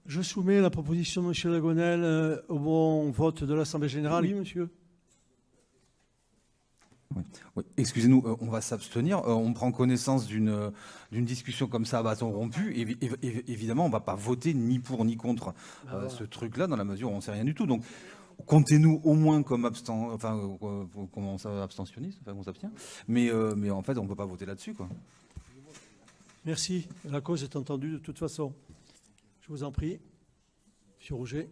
Je soumets la proposition de M. Lagonel au bon vote de l'Assemblée générale. Oui, monsieur. Oui. Oui. Excusez-nous, on va s'abstenir. On prend connaissance d'une discussion comme ça à bâton rompu. Évidemment, on ne va pas voter ni pour ni contre ce truc-là, dans la mesure où on ne sait rien du tout. Donc, comptez-nous au moins comme abstentionniste, enfin, on s'abstient. Mais en fait, on ne peut pas voter là-dessus, quoi. Merci. La cause est entendue de toute façon. Je vous en prie. Monsieur Rouget.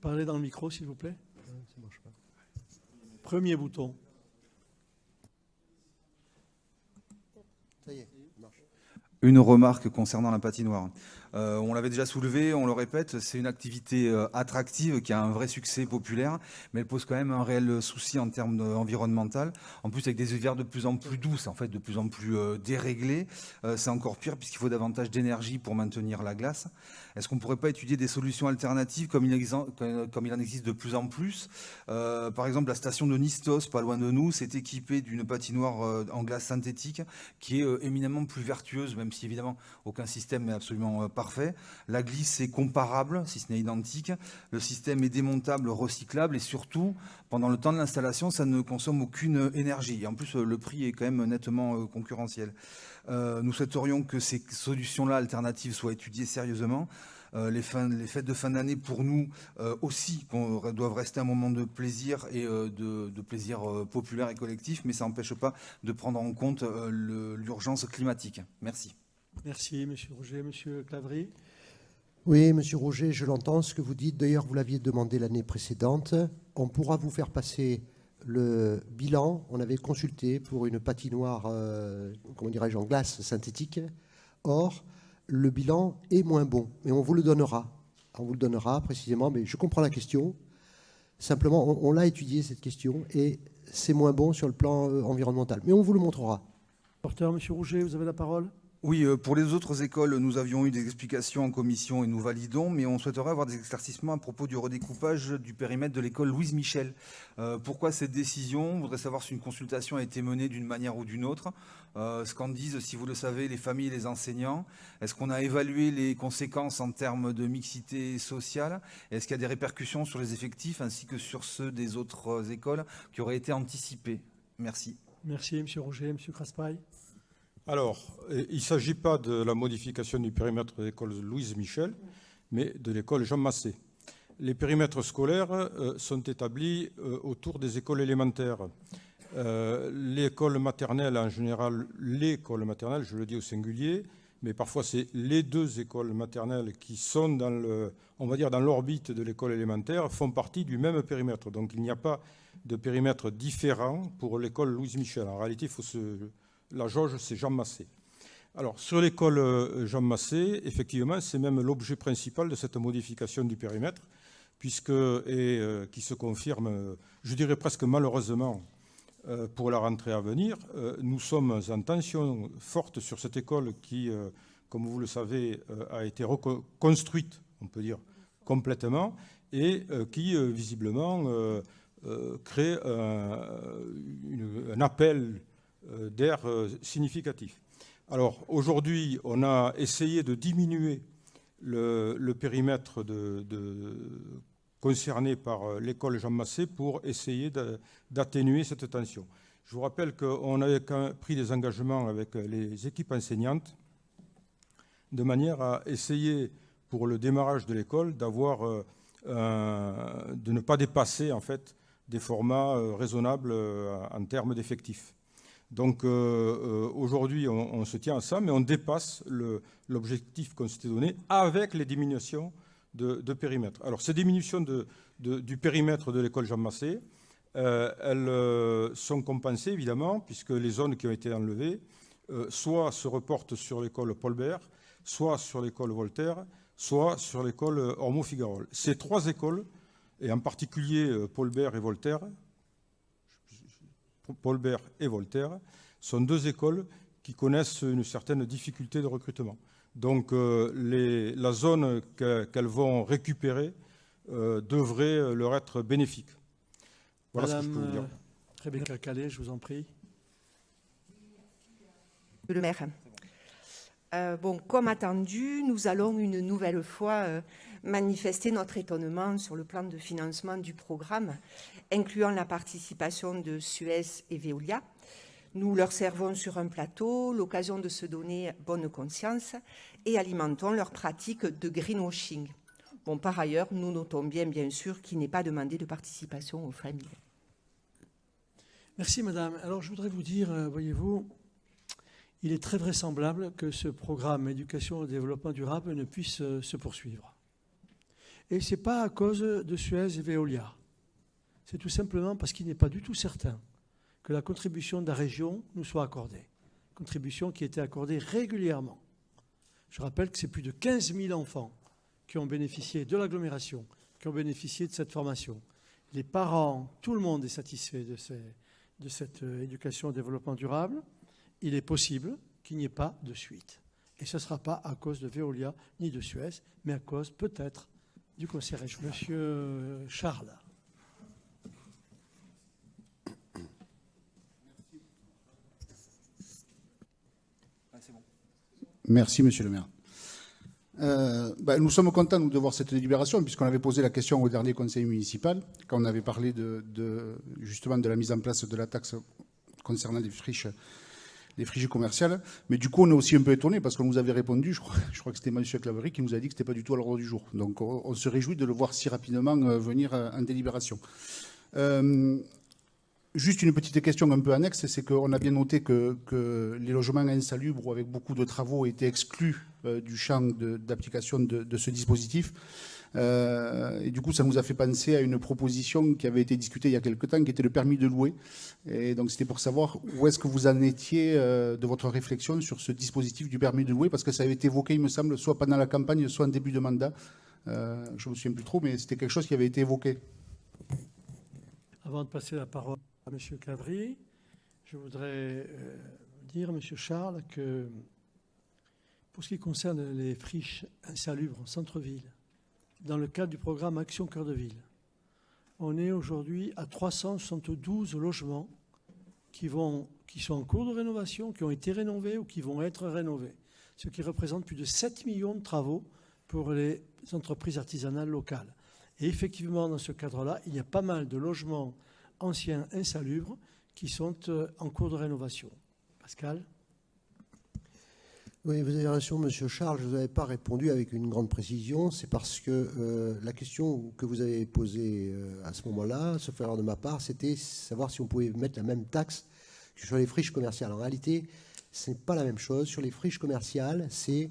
Parlez dans le micro, s'il vous plaît. Premier bouton. Ça y est, ça marche. Une remarque concernant la patinoire. On l'avait déjà soulevé, on le répète, c'est une activité attractive qui a un vrai succès populaire, mais elle pose quand même un réel souci en termes environnemental. En plus, avec des hivers de plus en plus douces, en fait, de plus en plus déréglés, c'est encore pire puisqu'il faut davantage d'énergie pour maintenir la glace. Est-ce qu'on ne pourrait pas étudier des solutions alternatives comme il en existe de plus en plus? Par exemple, la station de Nistos, pas loin de nous, s'est équipée d'une patinoire en glace synthétique qui est éminemment plus vertueuse, même si évidemment aucun système n'est absolument parfait. La glisse est comparable, si ce n'est identique. Le système est démontable, recyclable et surtout, pendant le temps de l'installation, ça ne consomme aucune énergie. Et en plus, le prix est quand même nettement concurrentiel. Nous souhaiterions que ces solutions-là alternatives soient étudiées sérieusement. Les fêtes de fin d'année, pour nous aussi, doivent rester un moment de plaisir et de plaisir populaire et collectif, mais ça n'empêche pas de prendre en compte l'urgence climatique. Merci. Merci, M. Rouget. M. Clavry. Oui, M. Rouget, je l'entends, ce que vous dites. D'ailleurs, vous l'aviez demandé l'année précédente. On pourra vous faire passer le bilan. On avait consulté pour une patinoire, comment dirais-je, en glace synthétique. Or, le bilan est moins bon. Mais on vous le donnera. On vous le donnera précisément. Mais je comprends la question. Simplement, on l'a étudié, cette question, et c'est moins bon sur le plan environnemental. Mais on vous le montrera. Porteur, M. Rouget, vous avez la parole. Oui, pour les autres écoles, nous avions eu des explications en commission et nous validons, mais on souhaiterait avoir des éclaircissements à propos du redécoupage du périmètre de l'école Louise Michel. Pourquoi cette décision? On voudrait savoir si une consultation a été menée d'une manière ou d'une autre. Ce qu'en disent, si vous le savez, les familles et les enseignants. Est-ce qu'on a évalué les conséquences en termes de mixité sociale? Est-ce qu'il y a des répercussions sur les effectifs ainsi que sur ceux des autres écoles qui auraient été anticipés? Merci. Merci, M. Rouget. M. Craspail. Alors, il ne s'agit pas de la modification du périmètre de l'école Louise Michel, mais de l'école Jean Massé. Les périmètres scolaires sont établis autour des écoles élémentaires. L'école maternelle, en général, l'école maternelle, je le dis au singulier, mais parfois c'est les deux écoles maternelles qui sont on va dire dans l'orbite de l'école élémentaire, font partie du même périmètre. Donc il n'y a pas de périmètre différent pour l'école Louise Michel. En réalité, la jauge, c'est Jean Massé. Alors, sur l'école Jean Massé, effectivement, c'est même l'objet principal de cette modification du périmètre, qui se confirme, je dirais presque malheureusement, pour la rentrée à venir. Nous sommes en tension forte sur cette école qui, comme vous le savez, a été reconstruite, on peut dire, complètement, et qui, visiblement, crée un appel d'air significatif. Alors aujourd'hui, on a essayé de diminuer le périmètre concerné par l'école Jean Massé pour essayer d'atténuer cette tension. Je vous rappelle qu'on avait pris des engagements avec les équipes enseignantes de manière à essayer, pour le démarrage de l'école, de ne pas dépasser en fait des formats raisonnables en termes d'effectifs. Donc aujourd'hui, on se tient à ça, mais on dépasse l'objectif qu'on s'était donné avec les diminutions de périmètre. Alors ces diminutions du périmètre de l'école Jean Massé, elles sont compensées évidemment, puisque les zones qui ont été enlevées soit se reportent sur l'école Paul Bert, soit sur l'école Voltaire, soit sur l'école Ormeau-Figarol. Ces trois écoles, et en particulier Paul Bert et Voltaire, sont deux écoles qui connaissent une certaine difficulté de recrutement. Donc la zone qu'elles vont récupérer devrait leur être bénéfique. Voilà Madame, ce que je peux vous dire. Rebecca Calais, je vous en prie. Le maire. Comme attendu, nous allons une nouvelle fois manifester notre étonnement sur le plan de financement du programme, incluant la participation de Suez et Veolia. Nous leur servons sur un plateau, l'occasion de se donner bonne conscience et alimentons leur pratique de greenwashing. Par ailleurs, nous notons bien sûr qu'il n'est pas demandé de participation aux familles. Merci, madame. Alors, je voudrais vous dire, voyez-vous, il est très vraisemblable que ce programme éducation et développement durable ne puisse se poursuivre. Et ce n'est pas à cause de Suez et Veolia. C'est tout simplement parce qu'il n'est pas du tout certain que la contribution de la région nous soit accordée. Contribution qui était accordée régulièrement. Je rappelle que c'est plus de 15 000 enfants qui ont bénéficié de l'agglomération, qui ont bénéficié de cette formation. Les parents, tout le monde est satisfait de cette éducation et développement durable. Il est possible qu'il n'y ait pas de suite. Et ce ne sera pas à cause de Veolia ni de Suez, mais à cause peut-être du conseil régional. Monsieur Charles. Merci, monsieur le maire. Nous sommes contents de voir cette délibération, puisqu'on avait posé la question au dernier conseil municipal, quand on avait parlé justement de la mise en place de la taxe concernant les friches commerciales. Mais du coup, on est aussi un peu étonné, parce qu'on nous avait répondu, je crois que c'était M. Claverie, qui nous a dit que ce n'était pas du tout à l'ordre du jour. Donc on se réjouit de le voir si rapidement venir en délibération. Juste une petite question un peu annexe, c'est qu'on a bien noté que les logements insalubres ou avec beaucoup de travaux étaient exclus du champ d'application de ce dispositif. Et du coup, ça nous a fait penser à une proposition qui avait été discutée il y a quelque temps, qui était le permis de louer. Et donc, c'était pour savoir où est-ce que vous en étiez de votre réflexion sur ce dispositif du permis de louer, parce que ça avait été évoqué, il me semble, soit pendant la campagne, soit en début de mandat. Je ne me souviens plus trop, mais c'était quelque chose qui avait été évoqué. Avant de passer la parole à M. Cavry, je voudrais dire, M. Charles, que pour ce qui concerne les friches insalubres en centre-ville, dans le cadre du programme Action Cœur de Ville, on est aujourd'hui à 372 logements qui sont en cours de rénovation, qui ont été rénovés ou qui vont être rénovés, ce qui représente plus de 7 millions de travaux pour les entreprises artisanales locales. Et effectivement, dans ce cadre-là, il y a pas mal de logements anciens insalubres qui sont en cours de rénovation. Pascal ? Oui, vous avez raison, Monsieur Charles, je ne vous avais pas répondu avec une grande précision. C'est parce que la question que vous avez posée à ce moment-là, sauf erreur de ma part, c'était savoir si on pouvait mettre la même taxe que sur les friches commerciales. En réalité, ce n'est pas la même chose. Sur les friches commerciales, c'est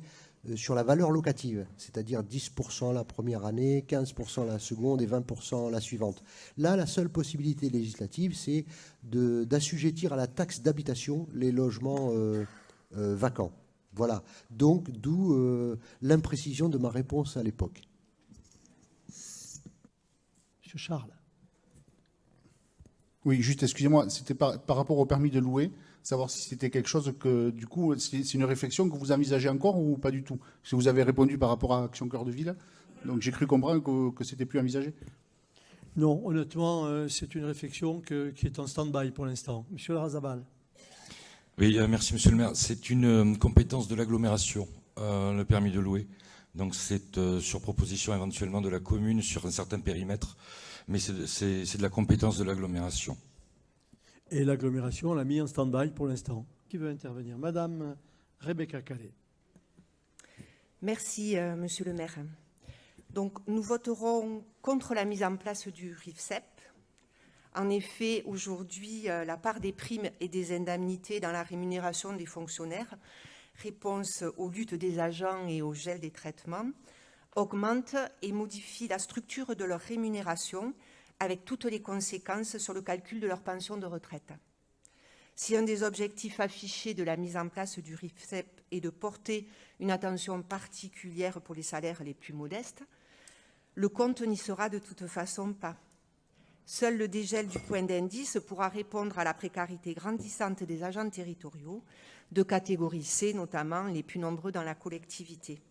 sur la valeur locative, c'est-à-dire 10% la première année, 15% la seconde et 20% la suivante. Là, la seule possibilité législative, c'est d'assujettir à la taxe d'habitation les logements vacants. Voilà. Donc, d'où l'imprécision de ma réponse à l'époque. Monsieur Charles. Oui, juste, excusez-moi, c'était par rapport au permis de louer, savoir si c'était quelque chose que, du coup, c'est une réflexion que vous envisagez encore ou pas du tout? Parce que vous avez répondu par rapport à Action Cœur de Ville, donc j'ai cru comprendre que c'était plus envisagé. Non, honnêtement, c'est une réflexion qui est en stand-by pour l'instant. Monsieur Larrazabal. Oui, merci Monsieur le maire. C'est une compétence de l'agglomération, le permis de louer. Donc c'est sur proposition éventuellement de la commune sur un certain périmètre, mais c'est de la compétence de l'agglomération. Et l'agglomération l'a mis en stand-by pour l'instant. Qui veut intervenir? Madame Rebecca Calais. Merci, Monsieur le maire. Donc, nous voterons contre la mise en place du RIFSEP. En effet, aujourd'hui, la part des primes et des indemnités dans la rémunération des fonctionnaires, réponse aux luttes des agents et au gel des traitements, augmente et modifie la structure de leur rémunération avec toutes les conséquences sur le calcul de leur pension de retraite. Si un des objectifs affichés de la mise en place du RIFSEP est de porter une attention particulière pour les salaires les plus modestes, le compte n'y sera de toute façon pas. Seul le dégel du point d'indice pourra répondre à la précarité grandissante des agents territoriaux, de catégorie C notamment, les plus nombreux dans la collectivité.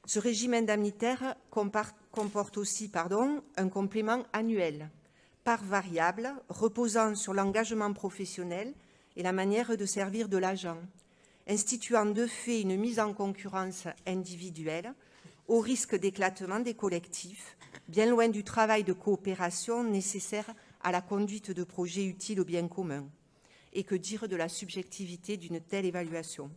Ce régime indemnitaire comporte aussi un complément annuel, part variable, reposant sur l'engagement professionnel et la manière de servir de l'agent. instituant de fait une mise en concurrence individuelle au risque d'éclatement des collectifs, bien loin du travail de coopération nécessaire à la conduite de projets utiles au bien commun. Et que dire de la subjectivité d'une telle évaluation?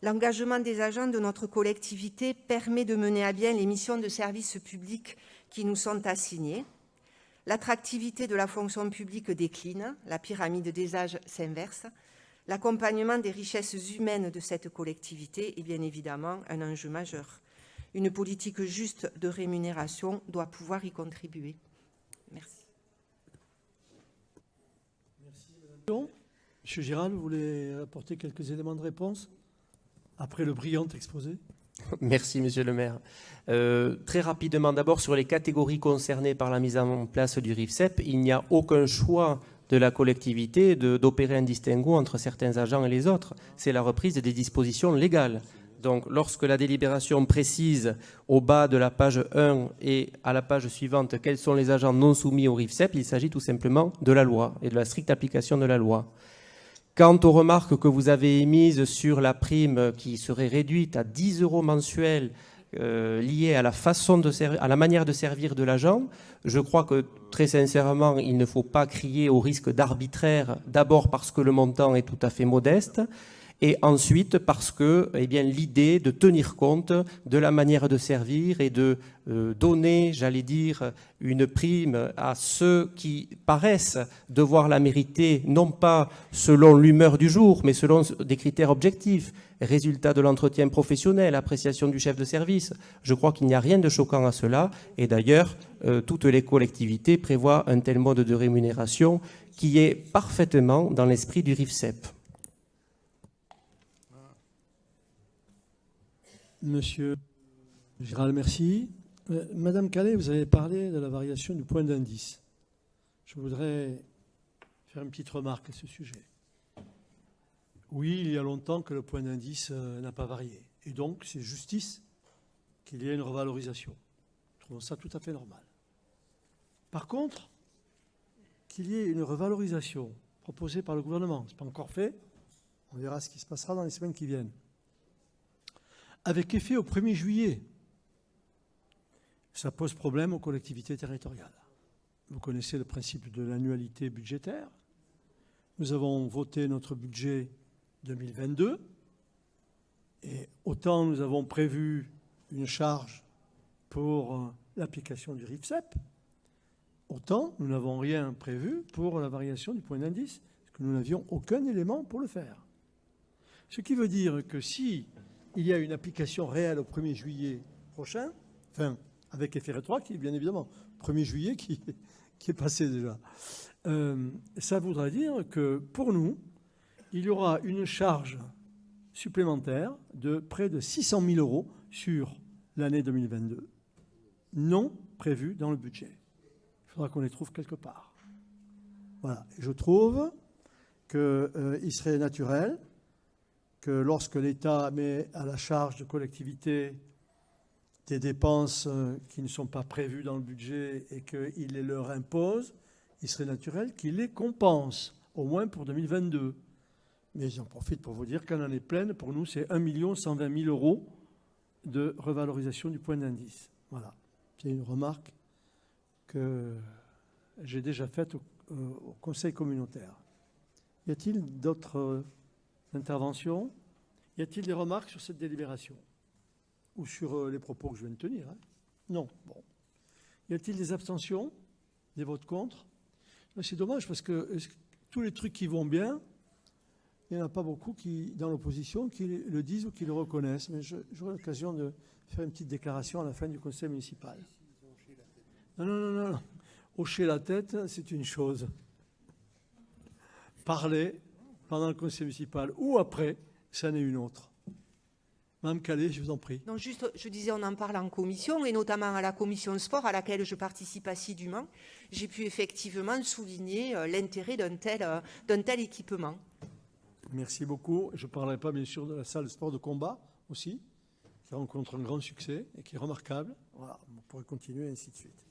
L'engagement des agents de notre collectivité permet de mener à bien les missions de service public qui nous sont assignées. L'attractivité de la fonction publique décline, la pyramide des âges s'inverse. L'accompagnement des richesses humaines de cette collectivité est bien évidemment un enjeu majeur. Une politique juste de rémunération doit pouvoir y contribuer. Merci. Monsieur Giral, vous voulez apporter quelques éléments de réponse après le brillant exposé? Merci, monsieur le maire. Très rapidement, d'abord, sur les catégories concernées par la mise en place du RIFSEP, il n'y a aucun choix de la collectivité d'opérer un distinguo entre certains agents et les autres. C'est la reprise des dispositions légales. Donc, lorsque la délibération précise au bas de la page 1 et à la page suivante quels sont les agents non soumis au RIFSEP, il s'agit tout simplement de la loi et de la stricte application de la loi. Quant aux remarques que vous avez émises sur la prime qui serait réduite à 10 € mensuels liée à la façon de à la manière de servir de l'agent, je crois que très sincèrement, il ne faut pas crier au risque d'arbitraire, d'abord parce que le montant est tout à fait modeste, et ensuite parce que l'idée de tenir compte de la manière de servir et de donner, j'allais dire, une prime à ceux qui paraissent devoir la mériter, non pas selon l'humeur du jour, mais selon des critères objectifs, résultat de l'entretien professionnel, appréciation du chef de service. Je crois qu'il n'y a rien de choquant à cela, et d'ailleurs, toutes les collectivités prévoient un tel mode de rémunération qui est parfaitement dans l'esprit du RIFSEP. Monsieur Giral, merci. Madame Calais, vous avez parlé de la variation du point d'indice. Je voudrais faire une petite remarque à ce sujet. Oui, il y a longtemps que le point d'indice n'a pas varié. Et donc, c'est justice qu'il y ait une revalorisation. Nous trouvons ça tout à fait normal. Par contre, qu'il y ait une revalorisation proposée par le gouvernement, ce n'est pas encore fait. On verra ce qui se passera dans les semaines qui viennent. Avec effet au 1er juillet, ça pose problème aux collectivités territoriales. Vous connaissez le principe de l'annualité budgétaire. Nous avons voté notre budget 2022 et autant nous avons prévu une charge pour l'application du RIFSEP, autant nous n'avons rien prévu pour la variation du point d'indice, parce que nous n'avions aucun élément pour le faire. Ce qui veut dire que si il y a une application réelle au 1er juillet prochain, enfin, avec effet rétroactif, bien évidemment, 1er juillet qui est passé déjà. Ça voudra dire que pour nous, il y aura une charge supplémentaire de près de 600 000 € sur l'année 2022, non prévue dans le budget. Il faudra qu'on les trouve quelque part. Voilà. Et je trouve qu'il serait naturel que lorsque l'État met à la charge de collectivités des dépenses qui ne sont pas prévues dans le budget et qu'il les leur impose, il serait naturel qu'il les compense, au moins pour 2022. Mais j'en profite pour vous dire qu'en année pleine, pour nous, c'est 1 120 000 € de revalorisation du point d'indice. Voilà. C'est une remarque que j'ai déjà faite au Conseil communautaire. Y a-t-il d'autres interventions? Y a-t-il des remarques sur cette délibération? Ou sur les propos que je viens de tenir, hein? Non. Bon. Y a-t-il des abstentions? Des votes contre? C'est dommage parce que tous les trucs qui vont bien, il n'y en a pas beaucoup dans l'opposition qui le disent ou qui le reconnaissent. Mais j'aurai l'occasion de faire une petite déclaration à la fin du conseil municipal. Non. Hocher la tête, c'est une chose. Parler pendant le conseil municipal ou après, ça n'est une autre. Madame Calais, je vous en prie. Non, juste, je disais, on en parle en commission, et notamment à la commission sport, à laquelle je participe assidûment. J'ai pu effectivement souligner l'intérêt d'un tel équipement. Merci beaucoup. Je ne parlerai pas, bien sûr, de la salle de sport de combat aussi, qui rencontre un grand succès et qui est remarquable. Voilà, on pourrait continuer, ainsi de suite.